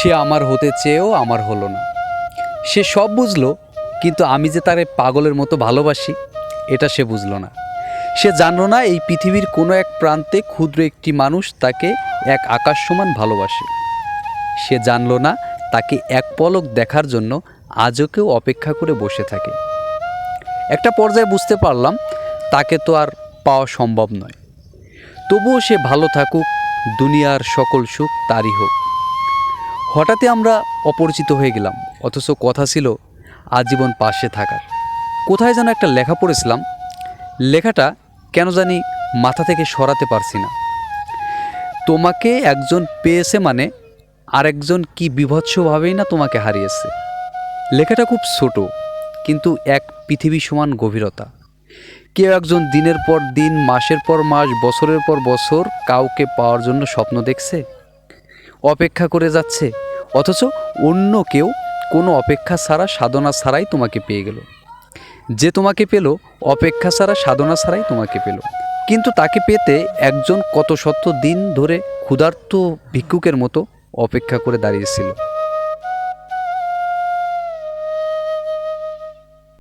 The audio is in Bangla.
সে আমার হতে চেয়েও আমার হলো না। সে সব বুঝলো, কিন্তু আমি যে তারে পাগলের মতো ভালোবাসি এটা সে বুঝলো না। সে জানলো না এই পৃথিবীর কোনো এক প্রান্তে ক্ষুদ্র একটি মানুষ তাকে এক আকাশ সমান ভালোবাসে। সে জানলো না তাকে এক পলক দেখার জন্য আজও কেউ অপেক্ষা করে বসে থাকে। একটা পর্যায়ে বুঝতে পারলাম তাকে তো আর পাওয়া সম্ভব নয়। তবুও সে ভালো থাকুক, দুনিয়ার সকল সুখ তারই হোক। হঠাৎই আমরা অপরিচিত হয়ে গেলাম, অথচ কথা ছিল আজীবন পাশে থাকার। কোথায় যেন একটা লেখা পড়েছিলাম, লেখাটা কেন জানি মাথা থেকে সরাতে পারছি না। তোমাকে একজন পেয়েছে মানে আরেকজন কি বিভৎসভাবেই না তোমাকে হারিয়েছে। লেখাটা খুব ছোট, কিন্তু এক পৃথিবী সমান গভীরতা। কেউ একজন দিনের পর দিন, মাসের পর মাস, বছরের পর বছর কাউকে পাওয়ার জন্য স্বপ্ন দেখছে, অপেক্ষা করে যাচ্ছে, অথচ অন্য কেউ কোনো অপেক্ষা ছাড়া, সাধনা ছাড়াই তোমাকে পেয়ে গেল। যে তোমাকে পেল অপেক্ষা ছাড়া, সাধনা ছাড়াই তোমাকে পেল। কিন্তু তাকে পেতে একজন কত শত দিন ধরে ক্ষুধার্ত ভিক্ষুকের মতো অপেক্ষা করে দাঁড়িয়েছিল।